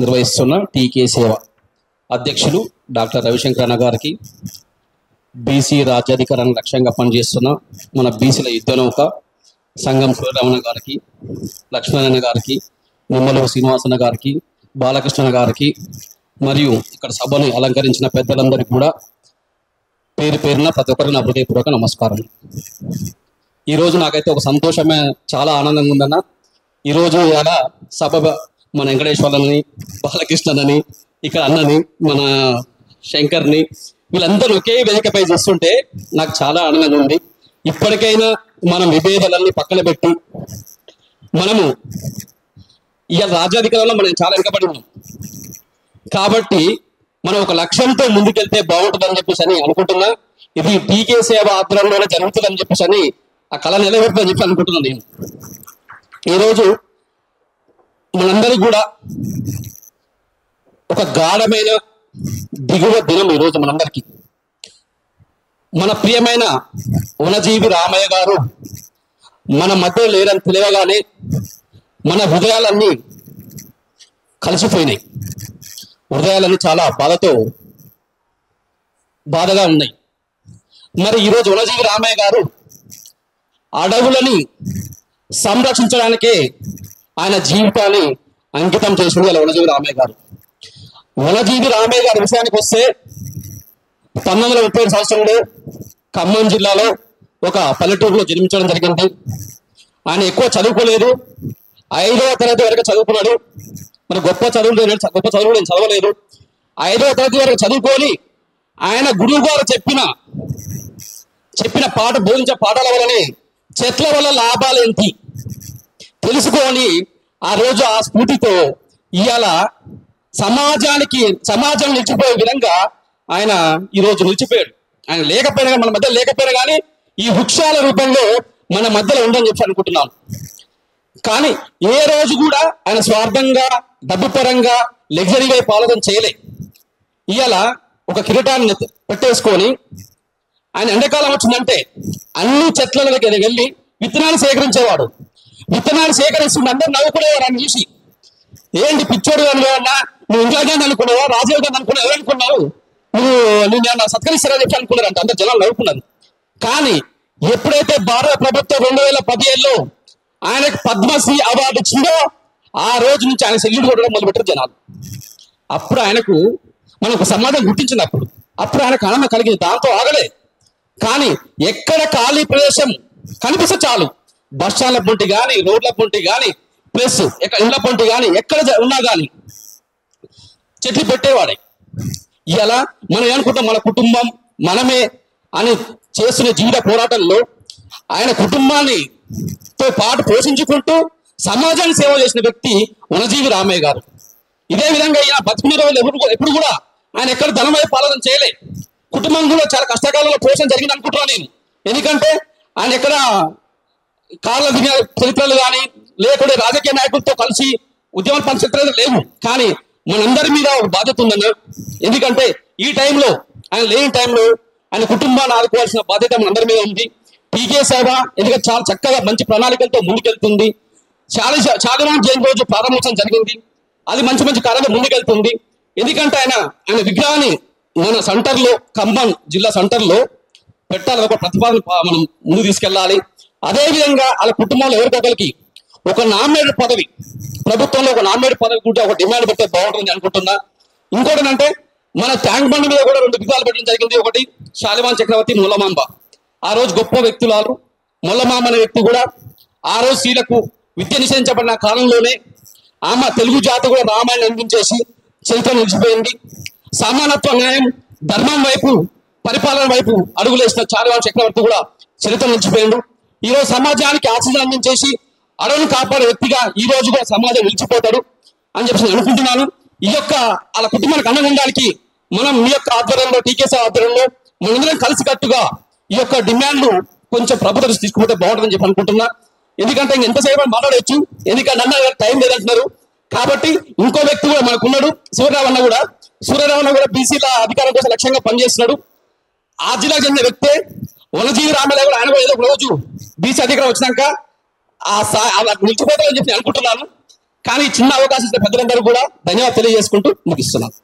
నిర్వహిస్తున్న టీకే సేవ అధ్యక్షులు డాక్టర్ రవిశంకర్ అన్న గారికి, బీసీ రాజ్యాధికారాన్ని లక్ష్యంగా పనిచేస్తున్న మన బీసీల యుద్ధనౌక సంఘం సూర్యరమణ గారికి, లక్ష్మణన్న గారికి, నిమ్మల శ్రీనివాసన్న గారికి, బాలకృష్ణ గారికి మరియు ఇక్కడ సభను అలంకరించిన పెద్దలందరికీ కూడా పేరు పేరున ప్రతి ఒక్కరికి నా హృదయపూర్వక నమస్కారం. ఈరోజు నాకైతే ఒక సంతోషమే, చాలా ఆనందంగా ఉందన్న. ఈరోజు ఇలా సభ మన వెంకటేశ్వర్లని, బాలకృష్ణని, ఇక్కడ అన్నని, మన శంకర్ని, వీళ్ళందరూ ఒకే వేదికపై చూస్తుంటే నాకు చాలా ఆనందంగా ఉంది. ఇప్పటికైనా మనం విభేదాలన్నీ పక్కన పెట్టి మనము ఇవాళ రాజ్యాధికారంలో మనం చాలా వెనుకబడి ఉన్నాం కాబట్టి మనం ఒక లక్ష్యంతో ముందుకెళ్తే బాగుంటుందని చెప్పేసి అని అనుకుంటున్నా. ఇది టీకే సేవ ఆధ్వర్యంలోనే జరుగుతుందని చెప్పేసి అని ఆ కళ నిలబెడుతుందని చెప్పి అనుకుంటున్నాను. నేను ఈరోజు మనందరికీ కూడా ఒక గాఢమైన దిగువ దినం ఈరోజు మనందరికీ. మన ప్రియమైన వనజీవి రామయ్య గారు మన మధ్య లేరని తెలియగానే మన హృదయాలన్నీ కలిసిపోయినాయి. హృదయాలన్నీ చాలా బాధగా ఉన్నాయి. మరి ఈరోజు వనజీవి రామయ్య గారు అడవులని సంరక్షించడానికే ఆయన జీవితాన్ని అంకితం చేసింది అలా వనజీవి రామయ్య గారు. వనజీవి రామయ్య గారి విషయానికి వస్తే 1937 సంవత్సరంలో ఖమ్మం జిల్లాలో ఒక పల్లెటూరులో జన్మించడం జరిగింది. ఆయన ఎక్కువ చదువుకోలేదు, 5వ తరగతి వరకు చదువుకున్నాడు. మరి గొప్ప చదువులు నేను చదవలేదు. 5వ తరగతి వరకు చదువుకొని ఆయన గురువు గారు చెప్పిన బోధించే పాఠాల వల్లనే చెట్ల వల్ల లాభాలు ఏంటి తెలుసుకొని ఆ రోజు ఆ స్ఫూర్తితో ఇవాళ సమాజం నిలిచిపోయే విధంగా ఆయన ఈరోజు నిలిచిపోయాడు. ఆయన లేకపోయినా, మన మధ్య లేకపోయినా కానీ ఈ వృక్షాల రూపంలో మన మధ్యలో ఉందని చెప్పి అనుకుంటున్నాను. కానీ ఏ రోజు కూడా ఆయన స్వార్థంగా, డబ్బు పరంగా, లగ్జరీ వైపు ఆలోచన చేయలే. ఇవాళ ఒక కిరీటాన్ని పెట్టేసుకొని ఆయన ఎండాకాలం వచ్చిందంటే అన్ని చెట్లకి వెళ్ళి విత్తనాలు సేకరించేవాడు. విత్తనాలు సేకరిస్తుంటే అందరూ నవ్వుకునేవారు ఆయన చూసి. ఏంటి పిచ్చోడు అనుకున్నా, నువ్వు ఇంట్లో గాని అనుకున్నావా, రాజీవ్ గాంధీ అనుకున్నావు, ఎవరనుకున్నావు, నేను సత్కరిస్తారని చెప్పి అనుకున్నారంట. అందరు జనాలు నవ్వుకున్నారు. కానీ ఎప్పుడైతే భారత ప్రభుత్వం 2017లో ఆయనకు పద్మశ్రీ అవార్డు ఇచ్చిందో ఆ రోజు నుంచి ఆయన సెల్యూట్ కొట్టడం మొదలుపెట్టారు జనాలు. అప్పుడు ఆయనకు మనకు సమాజం గుర్తించింది. అప్పుడు ఆయనకు ఆనందం కలిగింది. దాంతో ఆగలే. కానీ ఎక్కడ ఖాళీ ప్రదేశం కనిపిస్తే చాలు, బస్ స్టాండ్ల పొంటి కానీ, రోడ్ల పొంటి కానీ, ప్లస్ ఇళ్ళ పొంటి కానీ, ఎక్కడ ఉన్నా కానీ చెట్లు పెట్టేవాడే. ఇలా మనం ఏమనుకుంటాం, మన కుటుంబం మనమే అని చేస్తున్న జీవిత పోరాటంలో ఆయన కుటుంబాన్నితో పాటు పోషించుకుంటూ సమాజాన్ని సేవ చేసిన వ్యక్తి వనజీవి రామయ్య గారు. ఇదే విధంగా ఈయన బతుకున్న రోజులు ఎప్పుడు కూడా ఆయన ఎక్కడ ధనం వైపు ఆలోచన చేయలే. కుటుంబం కూడా చాలా కష్టకాలంలో పోషణ జరిగింది అనుకుంటున్నాను నేను. ఎందుకంటే ఆయన ఎక్కడ కాళ్ళ దిగిన చరిత్రలు కానీ, లేకుంటే రాజకీయ నాయకులతో కలిసి ఉద్యమ చరిత్రలు లేవు. కానీ మనందరి మీద ఒక బాధ్యత ఉందన్న. ఎందుకంటే ఈ టైంలో, ఆయన లేని టైంలో ఆయన కుటుంబాన్ని ఆదుకోవాల్సిన బాధ్యత మనందరి మీద ఉంది. టీకే సేవ ఎందుకంటే చాలా చక్కగా మంచి ప్రణాళికలతో ముందుకెళ్తుంది. చాలామంది జయంతి రోజు ప్రారంభోత్సవం జరిగింది. అది మంచి కార్యాలు ముందుకెళ్తుంది. ఎందుకంటే ఆయన విగ్రహాన్ని మన సెంటర్లో, ఖమ్మం జిల్లా సెంటర్లో పెట్టాలి. ఒక ప్రతిపాదన మనం ముందు తీసుకెళ్ళాలి. అదేవిధంగా వాళ్ళ కుటుంబంలో ఎవరికొకరికి ఒక నామినేటెడ్ పదవి, ప్రభుత్వంలో ఒక నామినేటెడ్ పదవి కూడా ఒక డిమాండ్ పెడితే బాగుంటుంది అనుకుంటున్నా. ఇంకోటి అంటే మన ట్యాంక్ బండ్ మీద కూడా 2 విగ్రహాలు పెట్టడం జరిగింది. ఒకటి శాలివాన్ చక్రవర్తి, మొల్లమాంబ. ఆ రోజు గొప్ప వ్యక్తులాలు. మొల్లమాంబ అనే వ్యక్తి కూడా ఆ రోజు స్త్రీలకు విద్య నిషేధించబడిన కాలంలోనే ఆమె తెలుగు జాతి కూడా రామాయణం అందించేసి చరిత్ర నిలిచిపోయింది. సమానత్వ, న్యాయం, ధర్మం వైపు, పరిపాలన వైపు అడుగులేసిన శాలివాన్ చక్రవర్తి కూడా చరిత్ర నిలిచిపోయిండు. ఈరోజు సమాజానికి ఆక్సిజన్ అందించేసి అడవులను కాపాడే వ్యక్తిగా ఈ రోజు కూడా సమాజం నిలిచిపోతాడు అని చెప్పి అనుకుంటున్నాను. ఈ యొక్క వాళ్ళ కుటుంబానికి అనుగుణానికి మనం మీ యొక్క ఆధ్వర్యంలో, టీకేసీ ఆధ్వర్యంలో మనందరం కలిసికట్టుగా ఈ యొక్క డిమాండ్లు కొంచెం ప్రభుత్వం తీసుకుపోతే బాగుంటుందని చెప్పి అనుకుంటున్నా. ఎందుకంటే ఎంతసేపు మాట్లాడవచ్చు, ఎందుకంటే అన్న టైం లేదంటున్నారు. కాబట్టి ఇంకో వ్యక్తి కూడా మనకున్నాడు, సూర్యరావణ కూడా బీసీల అధికారం కోసం లక్ష్యంగా పనిచేస్తున్నాడు. ఆ జిల్లాకు చెందిన వ్యక్తే. వనజీవి రామయ్య కూడా ఆయన ఏదో ఒక రోజు బీసీ అధికారం వచ్చినాక అలా నిలిచిపోతారని చెప్పి అనుకుంటున్నాను. కానీ చిన్న అవకాశం ఇచ్చిన పెద్దలందరూ కూడా ధన్యవాదాలు తెలియజేసుకుంటూ ముగిస్తున్నాను.